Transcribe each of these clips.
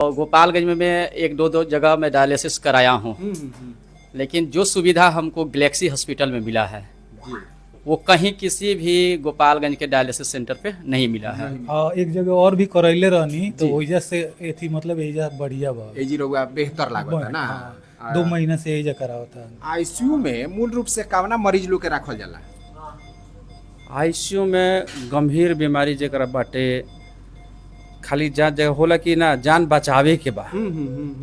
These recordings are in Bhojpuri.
और गोपालगंज में मैं एक दो जगह मैं डायलिसिस कराया हूँ। लेकिन जो सुविधा हमको गैलेक्सी हॉस्पिटल में मिला है वो कहीं किसी भी गोपालगंज के डायलिसिस सेंटर पे नहीं मिला है। एक जगह और भी करैले रहनी तो वजह से एथी मतलब एजा बढ़िया बा। एजी रहुआ बेहतर लागत है ना। 2 महीना से एजा करावता। आईसीयू में मूल रूप से कवना मरीज लोग के रखल जाला? आईसीयू में गंभीर बीमारी जेकरा बाटे खाली जान जगह होला कि ना जान बचावे के बा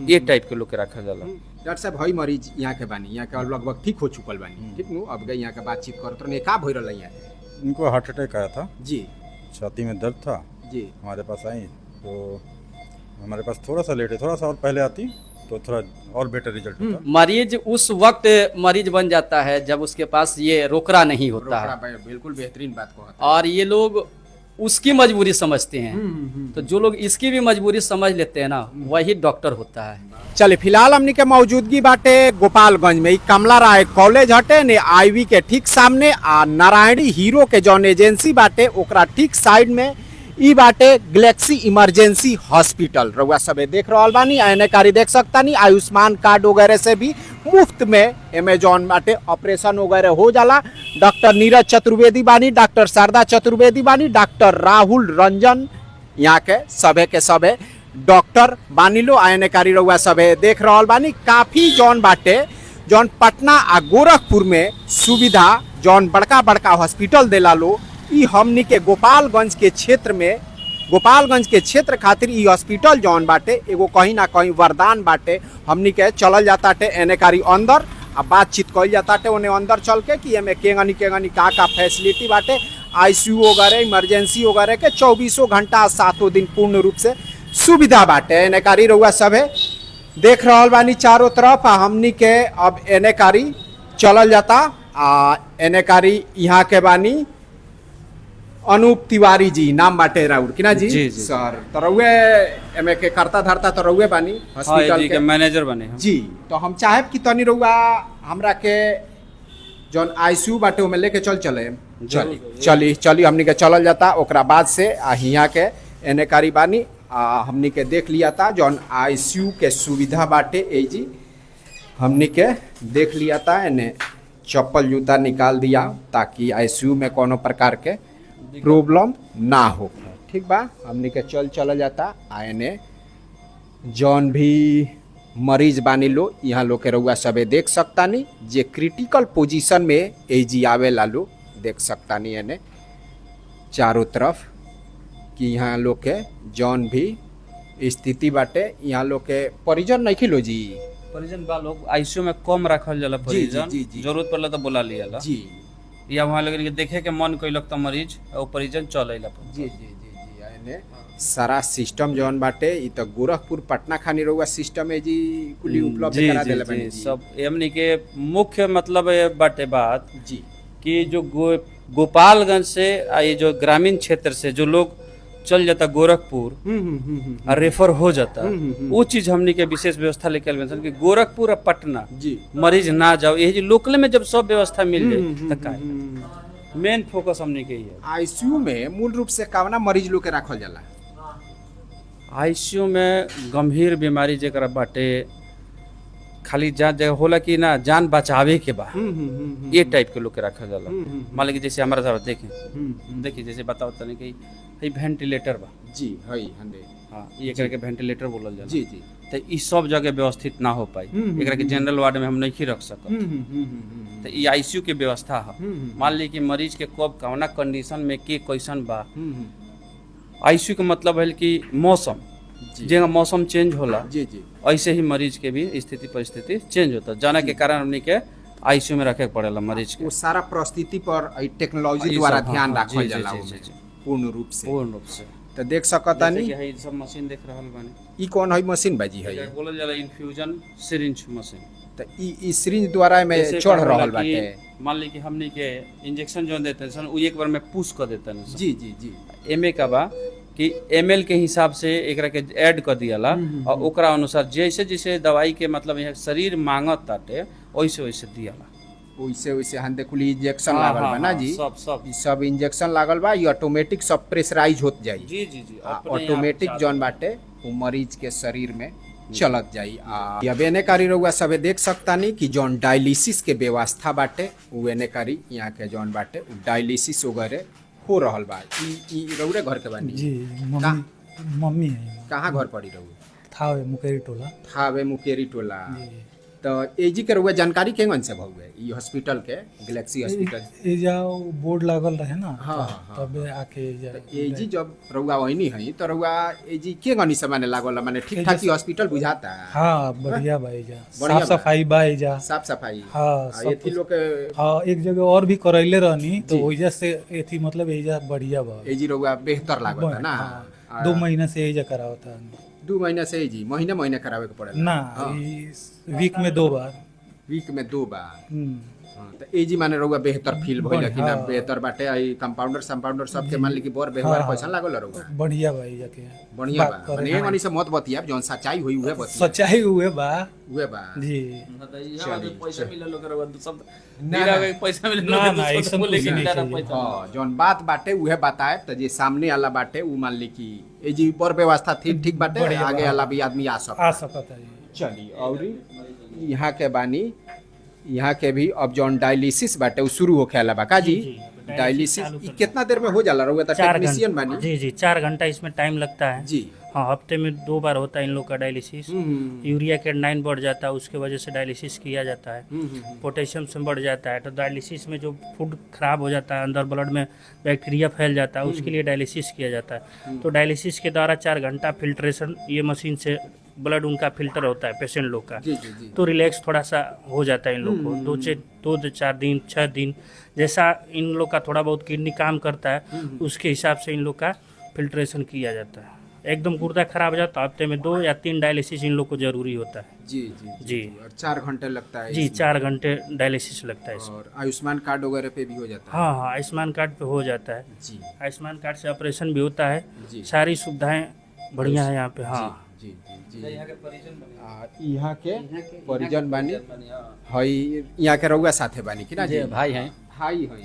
ये टाइप के लोग के रखा जाला। डॉक्टर साहब हई मरीज यहाँ के बानी, यहाँ के लगभग ठीक हो चुकल बानी, ठीक नु? अब गए यहाँ के बातचीत करत रहने का भइल रहा यहाँ? इनको हार्ट अटैक आया था जी छाती में दर्द था जी। हमारे पास आई तो हमारे पास थोड़ा सा लेट है, थोड़ा सा और पहले आती तो थोड़ा और बेटर रिजल्ट होता। मरीज उस वक्त मरीज बन जाता है जब उसके पास ये रोकड़ा नहीं होता है। बिल्कुल बेहतरीन बात को। और ये लोग उसकी मजबूरी समझते हैं। तो जो लोग इसकी भी मजबूरी समझ लेते हैं ना वही डॉक्टर होता है। चले फिलहाल हमनी के मौजूदगी बाटे गोपालगंज में कमला राय कॉलेज हटे ने आईवी के ठीक सामने आ नारायणी हीरो के जौन एजेंसी बाटे ओकरा ठीक साइड में ई बाटे गैलेक्सी इमरजेंसी हॉस्पिटल। रउआ सबे देख रहल बानी, एनकारी देख सकता नहीं, आयुष्मान कार्ड वगैरह से भी मुफ्त में एमेजॉन बाटे ऑपरेशन वगैरह हो जाला। डॉक्टर नीरज चतुर्वेदी बानी, डॉक्टर शारदा चतुर्वेदी बानी, डॉक्टर राहुल रंजन यहाँ के सबे डॉक्टर बानी लो। एनकारी रउआ सबे देख रहल बानी काफी जौन बाटे जौन पटना आ गोरखपुर में सुविधा जौन बड़का बड़का हॉस्पिटल देला लो ई हमनी के गोपालगंज के क्षेत्र खातिर ई हॉस्पिटल जौन बाटे एगो कहीं ना कहीं वरदान बाटे। हमनी के चलल जाता टे एनेकारी अंदर आ बातचीत कइल जाता टे ओने अंदर चल के कि एमे केगनी का फैसिलिटी बाटे। आईसीयू वगैरह इमरजेंसी वगैरह के 24 घंटा 7 दिन पूर्ण रूप से सुविधा बाटे। एनेकारी रउआ सभे देख रहल बानी चारों तरफ। हमनी के अब एनेकारी चलल जाता आ एनेकारी यहाँ के बानी अनूप तिवारी जी नाम बाटे राउर कि ना जी? जी सर तो रउए एमे के करता धरता तो रउए बानी हॉस्पिटल के मैनेजर बने हम। जी। तो हम चाहेब कि तनी रउआ हमरा के जौन आईसीयू बाटे ओमे लेके चले चली हमनी के चलल जाता। ओकरा बाद से हियाँ के एनेकारी बानी हमनी के देख लिया था जौन आईसीयू के सुविधा बाटे एजी हमनी के देख लिया था। एने चप्पल जूता निकाल दिया ताकि आईसीयू में कोनो प्रकार के प्रॉब्लम ना हो। ठीक बा, हमनी के चल जाता। आने जौन भी मरीज बानी लो यहाँ लोग के रउआ सबे देख सकता नहीं जे क्रिटिकल पोजीशन में एजी आवे ला लो देख सकता नहीं। एने चारों तरफ कि यहाँ लोग के जौन भी स्थिति बाटे यहाँ लोग के परिजन नहीं खिलो जी। परिजन बा लोग आईसीयू में कम रखल जाला परिजन, जरूरत पड़ला तो बुला लिया जी। या वहाँ लोग के देखे के मन कैलक तो मरीज और परिजन चल जी। एने सारा सिस्टम जौन बाटे ई तो गोरखपुर पटना खानी रहुआ सिस्टम है जी कुली उपलब्ध करा देले बानी जी। सब हमनी के मुख्य मतलब ये बाटे बात जी कि जो गोपालगंज से ये जो ग्रामीण क्षेत्र से जो लोग चल जाता गोरखपुर और रेफर हो जाता वो चीज हमनी के विशेष व्यवस्था लेके आल कि गोरखपुर और पटना जी मरीज ना जाओ। ये लोकल में जब सब व्यवस्था मिल जाए तो मेन फोकस हमनी के ही है। आईसीयू में मूल रूप से कवना मरीज लोग के रखल जाला? आईसीयू में गंभीर बीमारी जेकरा बाटे खाली जान जगह होला कि ना जान बचावे के बा ये टाइप के लोग के रखा जाला। मान लीजिए जैसे हमारा साथ देखिए जैसे बताओ तनी कि हई वेंटिलेटर बा जी हई हंडे हाँ ये एकरा के वेंटिलेटर बोलल जाला। जी जी। तो ई सब जगह व्यवस्थित ना हो पाई, एकरा के जनरल वार्ड में हम नहीं रख सकत। तो ई आईसीयू के व्यवस्था है। मान ली कि मरीज के कब कौना कंडीशन में के कैसन बा। आईसीयू का मतलब है कि मौसम जगह मौसम चेंज होला जी जी ऐसे ही मरीज के भी स्थिति परिस्थिति चेंज होता जाना के कारण हमनी के आईसीयू में रखे के पड़ेला मरीज के। वो सारा परिस्थिति पर टेक्नोलॉजी द्वारा ध्यान रखल जाला पूर्ण रूप से। तो देख सकता नहीं है सब मशीन देख रहल बानी ई कौन है मशीन बाजी है? बोलल जाला इन्फ्यूजन सिरिंज मशीन। तो ई सिरिंज द्वारा में चढ़ रहल बाटे। मान ली कि हमनी के इंजेक्शन जो देते हैं उ एक बार में पुश कर देते हैं। जी जी जी। एमए का बा कि एमएल के हिसाब से एकरा के ऐड कर दियाला और ओकरा अनुसार जैसे जैसे दवाई के मतलब यहाँ शरीर मांगत ताटे वैसे वैसे दियाला। वैसे हम देखुली इंजेक्शन लागल बा ना जी? सब इंजेक्शन लागल बा, ये ऑटोमेटिक सब प्रेशराइज होत जाई। जी जी जी। ऑटोमेटिक जौन बाटे वो मरीज के शरीर में चलत जाई। अब एने कारी रउआ सबे देख सकता नहीं कि जौन डायलिसिस के व्यवस्था बाटे उ एने कारी यहाँ के जौन बाटे उ डायलिसिस वगैरह हो रहल बा। ई रउरे घर के बानी? जी मम्मी है। कहाँ घर पड़ी रहू? थावे मुकेरी टोला। थावे मुकेरी टोला। जी। तो एजी के रउआ जानकारी केंगन से भउए ई हॉस्पिटल के, गैलेक्सी हॉस्पिटल? एजा बोर्ड लागल रहे ना, हाँ। तबे आके एजी जब रउआ वही है तो रउआ एजी केंगन से माने लागल, माने ठीक ठाक ही हॉस्पिटल बुझाता है? हाँ बढ़िया बा एजा, बढ़िया साफ बा। सफाई बा एजा। साफ सफाई? हाँ सब एथी लोग के हाँ एक जगह और भी करैले रहनी तो जी। वजह से एथी मतलब एजा बढ़िया बा। एजी रउआ बेहतर लागता है ना? हाँ, 2 महीना से एजा करावता। 2 महीना से एजी महीने करावे के पड़ेला ना हाँ। वीक में 2 बार। वीक में 2 बार? हम्म। हाँ, तो एजी माने रउआ बेहतर फील भइल कि ना? हाँ। बेहतर बाटे। आई कंपाउंडर सबके मान ली कि बर व्यवहार हाँ। कैसन लागल रउआ? बढ़िया बा एजा के। बढ़िया बात बा। करे, माने एगनी से मत बतियाब, जौन सच्चाई होई उहे बतियाब। सच्चाई हुए बा उहे बा जी। पैसा मिले लोग सब ना, ना। पैसा मिले ना, ना, ऐसा कुछ नहीं चाहिए। हाँ, जौन बात बाटे उहे बताए तो जे सामने वाला बाटे उ मान ली कि एजी पर व्यवस्था ठीक बाटे, बढ़िया आगे बा। वाला भी आदमी आ सकता। आ सकता है। चली और यहाँ के बानी, यहाँ के भी अब जौन डायलिसिस बाटे उ शुरू होखे वाला बा का जी? डायलिसिस ई कितना देर में हो जाला रउआ? त 4 टेक्नीशियन घंटा। बानी? जी जी 4 घंटा इसमें टाइम लगता है जी। हाँ, हफ्ते में 2 बार होता है इन लोग का डायलिसिस। यूरिया के 9 बढ़ जाता है, उसके वजह से डायलिसिस किया जाता है। पोटेशियम से बढ़ जाता है तो डायलिसिस में जो फूड खराब हो जाता है, अंदर ब्लड में बैक्टीरिया फैल जाता है, उसके लिए डायलिसिस किया जाता है। तो डायलिसिस के द्वारा 4 घंटा फिल्ट्रेशन, ये मशीन से ब्लड उनका फिल्टर होता है पेशेंट लोग का, जी जी जी। तो रिलैक्स थोड़ा सा हो जाता है इन लोग को। 2 से 4 दिन 6 दिन जैसा इन लोग का थोड़ा बहुत किडनी काम करता है उसके हिसाब से इन लोग का फिल्ट्रेशन किया जाता है। एकदम गुर्दा खराब हो जाता है, हफ्ते में 2 या 3 डायलिसिस इन लोग को जरूरी होता है। जी जी जी। और 4 घंटे लगता है जी इसमें। 4 घंटे डायलिसिस लगता है इसमें। और आयुष्मान कार्ड वगैरह पे भी हो जाता है? हाँ हाँ, आयुष्मान कार्ड पे हो जाता है। जी आयुष्मान कार्ड से ऑपरेशन भी होता है, जी। सारी सुविधाएं बढ़िया है यहाँ पे। हाँ जी जी जी। यहाँ के परिजन बानी हई, यहाँ के रउआ साथे बानी कि ना जी? भाई हैं। भाई हई।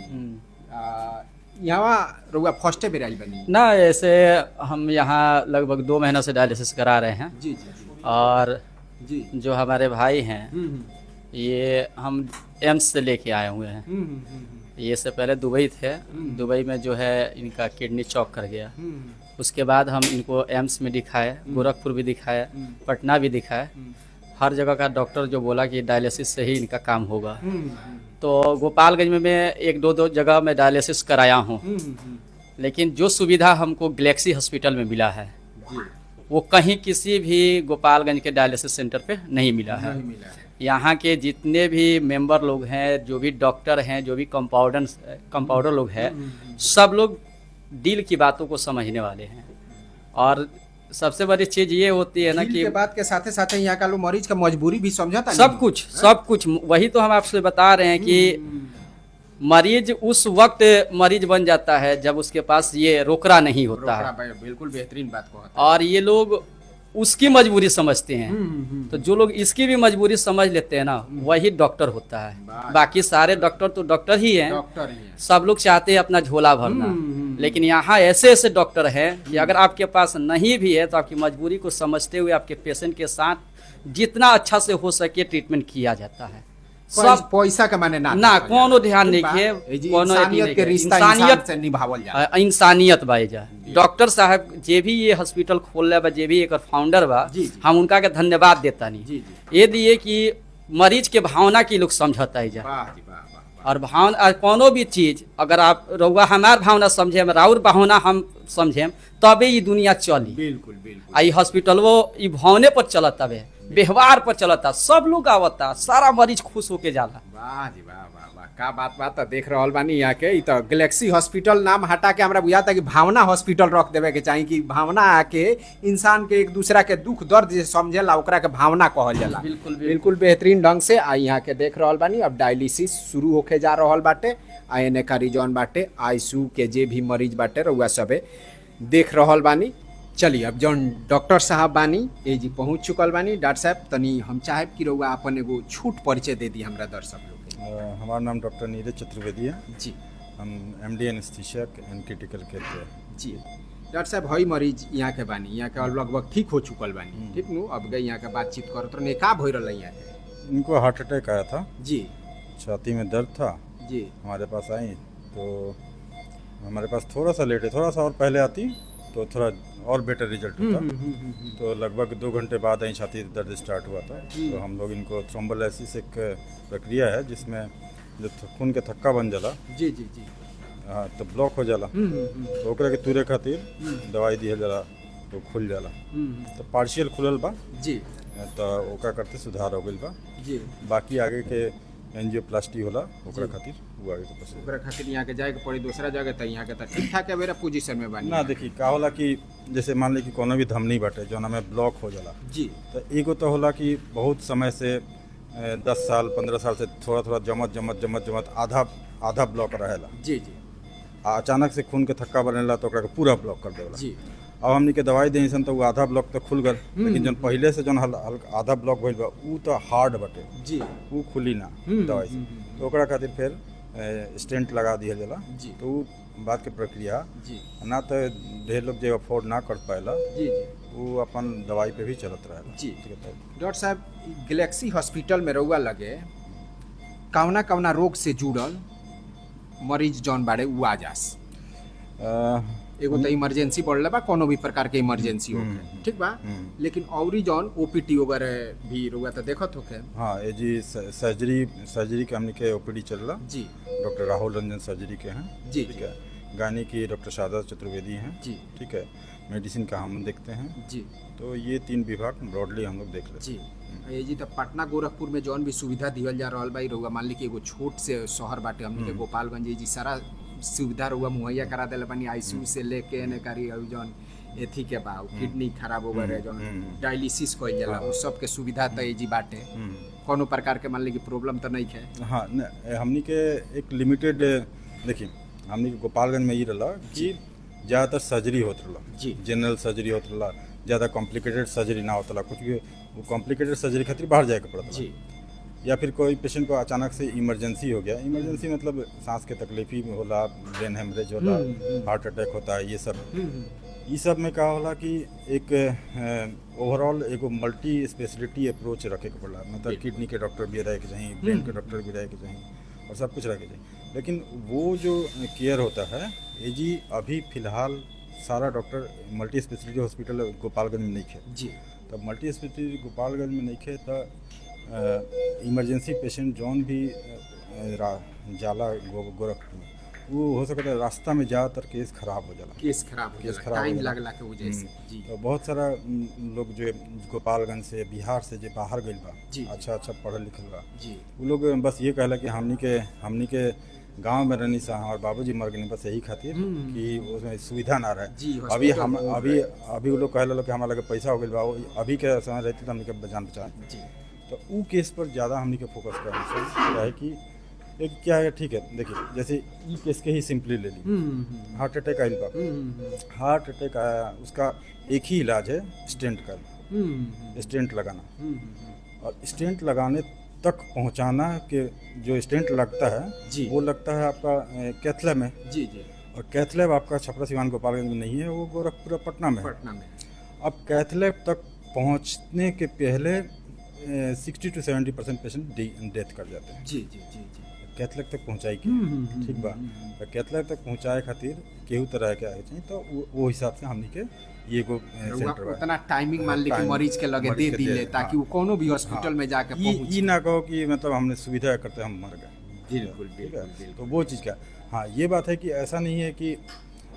यहाँ रउआ फर्स्टे बेर आई बानी? ना, ऐसे हम यहाँ लगभग 2 महीना से डायलिसिस करा रहे हैं। जी जी जी और जी। जो हमारे भाई हैं ये हम एम्स से लेके आए हुए हैं। ये से पहले दुबई थे, दुबई में जो है इनका किडनी चौक कर गया। उसके बाद हम इनको एम्स में दिखाए, गोरखपुर भी दिखाए, पटना भी दिखाए। हर जगह का डॉक्टर जो बोला कि डायलिसिस से ही इनका काम होगा। तो गोपालगंज में मैं 1-2 जगह में डायलिसिस कराया हूँ, लेकिन जो सुविधा हमको गैलेक्सी हॉस्पिटल में मिला है वो कहीं किसी भी गोपालगंज के डायलिसिस सेंटर पे नहीं मिला है। यहाँ के जितने भी मेंबर लोग हैं, जो भी डॉक्टर हैं, जो भी कंपाउंडर लोग हैं, सब लोग डील की बातों को समझने वाले हैं। और सबसे बड़ी चीज़ ये होती है ना कि बात के साथ साथ यहाँ का लोग मरीज का मजबूरी भी समझता। सब कुछ वही तो हम आपसे बता रहे हैं कि मरीज उस वक्त मरीज बन जाता है जब उसके पास ये रोकड़ा नहीं होता है। बिल्कुल बेहतरीन बात को। और ये लोग उसकी मजबूरी समझते हैं। तो जो लोग इसकी भी मजबूरी समझ लेते हैं ना, वही डॉक्टर होता है। बाकी सारे डॉक्टर तो डॉक्टर ही हैं। सब लोग चाहते हैं अपना झोला भरना, लेकिन यहाँ ऐसे ऐसे डॉक्टर हैं कि अगर आपके पास नहीं भी है तो आपकी मजबूरी को समझते हुए आपके पेशेंट के साथ जितना अच्छा से हो सके ट्रीटमेंट किया जाता है। सब पैसा के माने ना कोनो ध्यान नहीं किए, कोनो इंसानियत के रिश्ता इंसान से निभावल जा। इंसानियत बा जा। डॉक्टर साहब जे भी ये हॉस्पिटल खोल बा, जे भी एक फाउंडर बा, हम उनका के धन्यवाद देता नहीं। ये दिए कि मरीज के भावना की लोग समझता है जा। और भावना कोनो भी चीज अगर आप रउआ हमार भावना समझे, राउर भावना हम समझे, तबे ये दुनिया चली। बिल्कुल बिल्कुल। आई हॉस्पिटल वो ई भावने पर चलता है, व्यवहार पर चलता, सब लोग आवता, सारा मरीज खुश होके जाला। वाह जी वाह वाह वाह, का बात तो देख रहल बानी। यहाँ के तो गैलेक्सी हॉस्पिटल नाम हटा के हमरा बुझाता कि भावना हॉस्पिटल रख देवे के चाहिए, कि भावना आके इंसान के एक दूसरा के दुख दर्द जे समझेला ओकरा के भावना कहल जाला। बिल्कुल बेहतरीन ढंग से आ यहाँ के देख रहल बानी। अब डायलिसिस शुरू होके जा रहल बाटे। आ एने कारी जौन बाटे आईसीयू के जे भी मरीज बाटे रउआ सबे देख रहल बानी। चलिए अब जौन डॉक्टर साहब बानी ए जी पहुँच चुकल बानी। डॉक्टर साहब तनी हम चाहे कि रउआ अपन एगो छूट परिचय दे दी हमरा दर्शक लोग के। हमारा नाम डॉक्टर नीरज चतुर्वेदी है जी। हम MD anaesthesia and critical care पे जी। डॉक्टर साहब हई मरीज यहाँ के बानी यहाँ के लगभग ठीक हो चुकल बानी ठीक नु अब गए यहाँ के बातचीत करत रहे का भइल रहा यहाँ के इनको हार्ट अटैक आया था, जी छाती में दर्द था, जी हमारे पास आई तो हमारे पास थोड़ा सा लेट है, थोड़ा सा और पहले आती तो थोड़ा और बेटर रिजल्ट होता। तो लगभग 2 घंटे बाद ही छाती दर्द स्टार्ट हुआ था। तो हम लोग इनको थ्रोम्बोलाइसिस एक प्रक्रिया है जिसमें जो खून के थक्का बन जाला, जी जी जी हाँ तो ब्लॉक हो जाला, तो ओकरा के तुरे खातिर दवाई दिहल जाला तो खुल जाला। तो पार्शियल खुलल बा जी तो ओकरा करते सुधार हो गइल बा। जी बाकी आगे के एंजियोप्लास्टी होला ओकरा खातिर वो आगे के प्रोसेस। ओकरा खातिर यहाँ के जाए के पड़ी दूसरा जगह त यहाँ के त ठीक ठाक है मेरा पोजीशन में बानी ना देखी का होला कि जैसे मान ली कि कोनो भी धमनी बाटे जौना में ब्लॉक हो जाला, जी तो एगो तो होला कि बहुत समय से 10 साल 15 साल से थोड़ा थोड़ा जमत आधा ब्लॉक रहेला, जी जी अचानक से खून के थक्का बनेला तो ओकरा के पूरा ब्लॉक कर देला। जी अब हमनी के दवाई देनी सन तो वो आधा ब्लॉक तो खुल गल, लेकिन जौन पहले से जौन आधा ब्लॉक भइल बा ऊ तो हार्ड बाटे, जी वो खुली ना दवाई से। तो ओकरा खातिर फिर स्टेंट लगा दिया जाला। जी। तो ऊ बात के प्रक्रिया जी ना तो ढेर लोग जो अफोर्ड ना कर पाएला जी जी वो अपन दवाई पे भी चलत रहेला। जी। ठीक है तो डॉक्टर साहब गैलेक्सी हॉस्पिटल में रहुआ लगे कौना कौना रोग से जुड़ल मरीज जौन बाड़े उ आ जास एगो तो इमरजेंसी पड़ले बा कोनो भी प्रकार के इमरजेंसी हो ठीक बा लेकिन औरी जौन ओपीटी वगैरह भी रहुआ तो देखत होके हाँ ये जी सर्जरी के हमने के ओपीडी चलला, जी डॉक्टर राहुल रंजन सर्जरी के हैं, जी ठीक है, गानी की डॉक्टर शारदा चतुर्वेदी हैं, जी ठीक है, मेडिसिन का हम देखते हैं। जी तो ये 3 विभाग ब्रॉडली हम लोग देख लेते जी ये जी तो पटना गोरखपुर में जौन भी सुविधा दिहल जा रहल बा ई रहुआ मान ली कि एगो छोट से शहर बाटे हमने के गोपालगंज जी सारा सुविधा रहुआ मुहैया करा देले बानी आईसीयू से लेके ने करी जौन एथी के बा किडनी खराब हो गए जौन डायलिसिस कइल जाला उ सब के सुविधा त जी बाटे कोनो प्रकार के मान ली कि प्रॉब्लम तो नहीं है। हाँ हमनी के एक लिमिटेड देखिए हमनी के गोपालगंज में ये रहा कि ज़्यादातर सर्जरी होत रहा जी। जनरल सर्जरी होत रहा, ज़्यादा कॉम्प्लिकेटेड सर्जरी ना होता कुछ भी वो कॉम्प्लिकेटेड सर्जरी खातिर बाहर जाए के पड़ता जी या फिर कोई पेशेंट को अचानक से इमरजेंसी हो गया, इमरजेंसी मतलब सांस के तकलीफ ही होला, ब्रेन हेमरेज होला, हार्ट अटैक होता है, ये सब में का होला कि एक ओवरऑल एगो मल्टी स्पेशलिटी अप्रोच रखे के पड़ला, मतलब किडनी के डॉक्टर भी रहे के चाहिए, ब्रेन के डॉक्टर भी रहे के चाहिए और सब कुछ रहे के चाहिए। लेकिन वो जो केयर होता है ये जी अभी फ़िलहाल सारा doctor multi speciality hospital Gopalganj में नहीं है। जी तब मल्टी स्पेशलिटी गोपालगंज में नहीं है तो इमरजेंसी पेशेंट जौन भी जाला गोरखपुर वो हो सकता है रास्ता में ज़्यादातर केस खराब हो जाला, केस खराब हो जाला टाइम लगला के वजह से जी तो बहुत सारा लोग जो गोपालगंज से बिहार से जो बाहर गइल बा जी। अच्छा पढ़ल लिखल बा जी वो लोग बस ये कहला कि हमनी के गांव में रहनी सा और बाबूजी मर गए बस यही खातिर कि उसमें सुविधा ना जी, रहे। अभी हम हॉस्पिटल अभी वो लोग कहला कि हमारा लगे पैसा हो गइल बा अभी के समय रहती तो हमनी के जान बचा। जी तो वो केस पर ज़्यादा हमनी के फोकस करना चाहिए। क्या है कि एक क्या है ठीक है देखिए जैसे ई केस के ही सिंपली ले ली, हार्ट अटैक आइल बा, हार्ट अटैक आया उसका एक ही इलाज है स्टेंट का, स्टेंट लगाना और स्टेंट लगाने तक पहुंचाना के जो स्टेंट लगता है जी। वो लगता है आपका कैथलैब में, जी जी और कैथलैब आपका छपरा सिवान गोपालगंज में नहीं है, वो गोरखपुर पटना में है। पटना में अब कैथलैब तक पहुंचने के पहले 60 to 70% पेशेंट डेथ कर जाते हैं। जी जी जी जी कैथलैब तक पहुंचाई के ठीक बा, तो कैथलैब तक पहुंचाए खातिर केहू तरह के आगे चाहिए तो वो हिसाब से हमनी के ये को सेंटर बा उतना टाइमिंग मान ली कि मरीज के लगे दे दिले ताकि वो कोनो भी हॉस्पिटल में जाके पहुंच ये ना कहो कि मतलब हमने सुविधा करते हम मर गए, बिल्कुल ठीक है। बिल्कुल तो वो चीज़ का हाँ ये बात है कि ऐसा नहीं है कि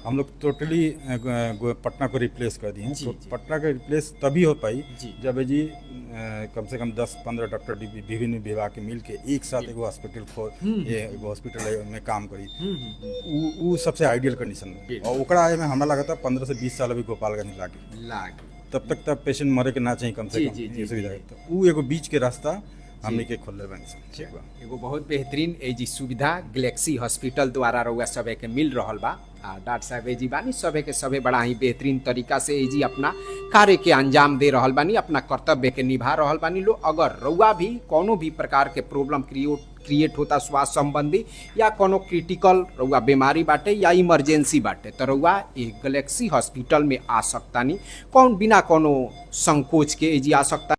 हम लोग टोटली पटना को रिप्लेस कर दिए हैं। जी, तो जी। पटना का रिप्लेस तभी हो पाई जी। जब जी कम से कम 10-15 डॉक्टर विभिन्न विभाग के मिल के एक साथ एगो हॉस्पिटल में काम करी, वो सबसे आइडियल कंडीशन है। और ओकरा आए में हमरा लगा था 15 से 20 साल अभी गोपालगंज लागे, तब तक पेशेंट मरे के ना चाहिए कम से जी, कम जी, जी, ये सुविधा जी। है। तो वो एगो बीच के रास्ता हमने के खोलले बनी सन, ठीक बा। एगो बहुत बेहतरीन एजी सुविधा गैलेक्सी हॉस्पिटल द्वारा रहुआ सभे के मिल रहल बा। डॉक्टर साहब एजी बानी सभे के सभे बड़ा ही बेहतरीन तरीका से एजी अपना कार्य के अंजाम दे रहल बानी, अपना कर्तव्य के निभा रहल बानी लो। अगर रहुआ भी कोनो भी प्रकार के प्रॉब्लम क्रिएट होता स्वास्थ्य संबंधी या कोनो क्रिटिकल रउआ बीमारी बाटे या इमरजेंसी बाटे तो रउआ एक गैलेक्सी हॉस्पिटल में आ सकतानी कौन बिना कोनो संकोच के एजी आ सकता